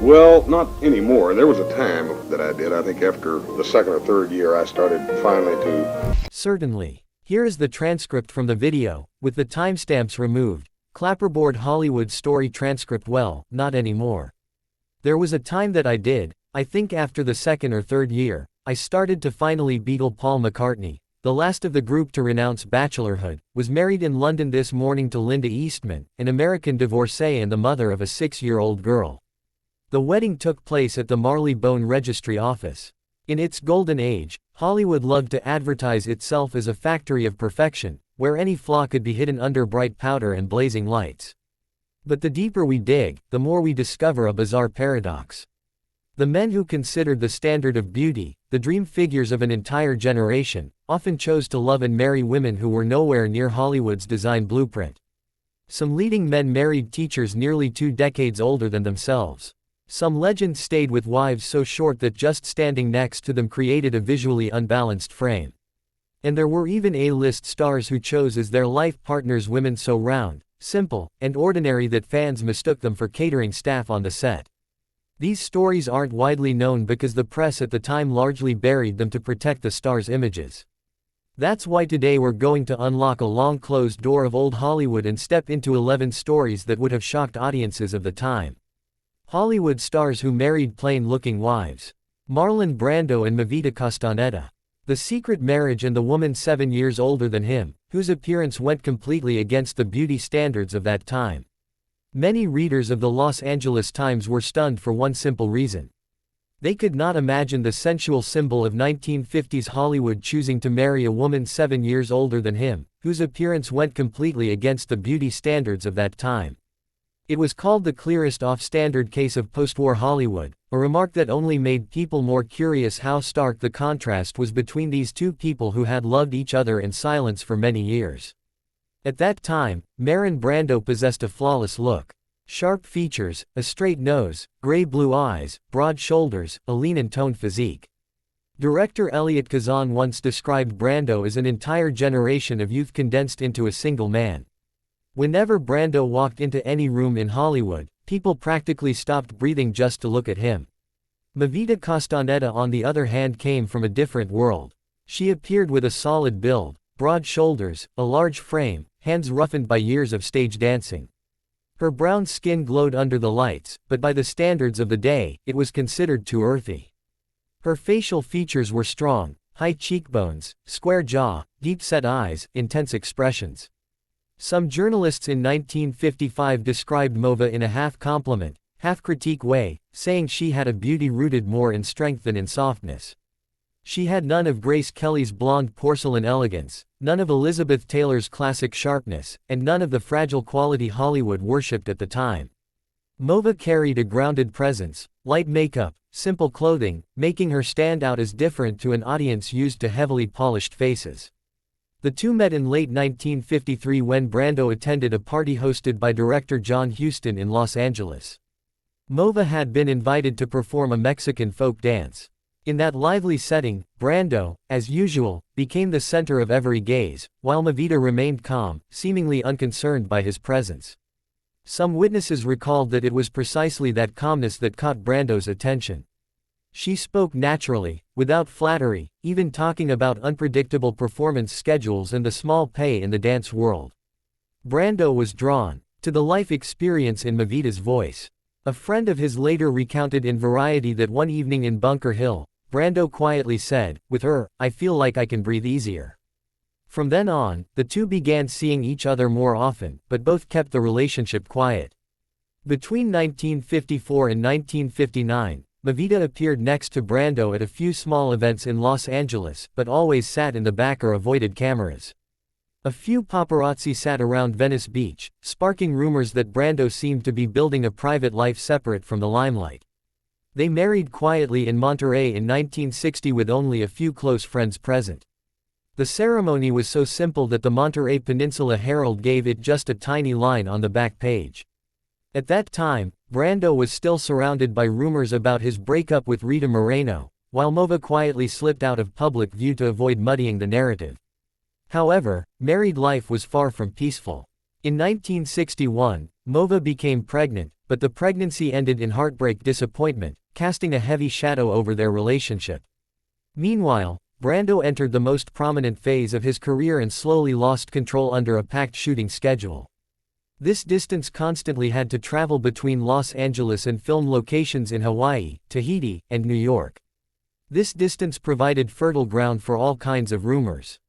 Well, not anymore. There was a time that I did. I think after the second or third year, I started finally to. Certainly. Here is the transcript from the video, with the timestamps removed. Clapperboard Hollywood story transcript. Well, not anymore. There was a time that I did. I think after the second or third year, I started to finally beatle Paul McCartney, the last of the group to renounce bachelorhood, was married in London this morning to Linda Eastman, an American divorcee and the mother of a 6-year-old girl. The wedding took place at the Marley-Bone Registry Office. In its golden age, Hollywood loved to advertise itself as a factory of perfection, where any flaw could be hidden under bright powder and blazing lights. But the deeper we dig, the more we discover a bizarre paradox. The men who considered the standard of beauty, the dream figures of an entire generation, often chose to love and marry women who were nowhere near Hollywood's design blueprint. Some leading men married teachers nearly 2 decades older than themselves. Some legends stayed with wives so short that just standing next to them created a visually unbalanced frame. And there were even A-list stars who chose as their life partners women so round, simple, and ordinary that fans mistook them for catering staff on the set. These stories aren't widely known because the press at the time largely buried them to protect the stars' images. That's why today we're going to unlock a long closed door of old Hollywood and step into 11 stories that would have shocked audiences of the time. Hollywood stars who married plain-looking wives. Marlon Brando and Movita Castaneda. The secret marriage and the woman 7 years older than him, whose appearance went completely against the beauty standards of that time. Many readers of the Los Angeles Times were stunned for one simple reason. They could not imagine the sensual symbol of 1950s Hollywood choosing to marry a woman 7 years older than him, whose appearance went completely against the beauty standards of that time. It was called the clearest off-standard case of post-war Hollywood, a remark that only made people more curious how stark the contrast was between these two people who had loved each other in silence for many years. At that time, Marlon Brando possessed a flawless look. Sharp features, a straight nose, gray-blue eyes, broad shoulders, a lean and toned physique. Director Elliot Kazan once described Brando as an entire generation of youth condensed into a single man. Whenever Brando walked into any room in Hollywood, people practically stopped breathing just to look at him. Movita Castaneda on the other hand came from a different world. She appeared with a solid build, broad shoulders, a large frame, hands roughened by years of stage dancing. Her brown skin glowed under the lights, but by the standards of the day, it was considered too earthy. Her facial features were strong, high cheekbones, square jaw, deep-set eyes, intense expressions. Some journalists in 1955 described Mova in a half-compliment, half-critique way, saying she had a beauty rooted more in strength than in softness. She had none of Grace Kelly's blonde porcelain elegance, none of Elizabeth Taylor's classic sharpness, and none of the fragile quality Hollywood worshipped at the time. Mova carried a grounded presence, light makeup, simple clothing, making her stand out as different to an audience used to heavily polished faces. The two met in late 1953 when Brando attended a party hosted by director John Huston in Los Angeles. Mova had been invited to perform a Mexican folk dance. In that lively setting, Brando, as usual, became the center of every gaze, while Movita remained calm, seemingly unconcerned by his presence. Some witnesses recalled that it was precisely that calmness that caught Brando's attention. She spoke naturally, without flattery, even talking about unpredictable performance schedules and the small pay in the dance world. Brando was drawn to the life experience in Movita's voice. A friend of his later recounted in Variety that one evening in Bunker Hill, Brando quietly said, "With her, I feel like I can breathe easier." From then on, the two began seeing each other more often, but both kept the relationship quiet. Between 1954 and 1959, Movita appeared next to Brando at a few small events in Los Angeles, but always sat in the back or avoided cameras. A few paparazzi sat around Venice Beach, sparking rumors that Brando seemed to be building a private life separate from the limelight. They married quietly in Monterey in 1960 with only a few close friends present. The ceremony was so simple that the Monterey Peninsula Herald gave it just a tiny line on the back page. At that time, Brando was still surrounded by rumors about his breakup with Rita Moreno, while Mova quietly slipped out of public view to avoid muddying the narrative. However, married life was far from peaceful. In 1961, Mova became pregnant, but the pregnancy ended in heartbreak disappointment, casting a heavy shadow over their relationship. Meanwhile, Brando entered the most prominent phase of his career and slowly lost control under a packed shooting schedule. This distance constantly had to travel between Los Angeles and film locations in Hawaii, Tahiti, and New York. This distance provided fertile ground for all kinds of rumors.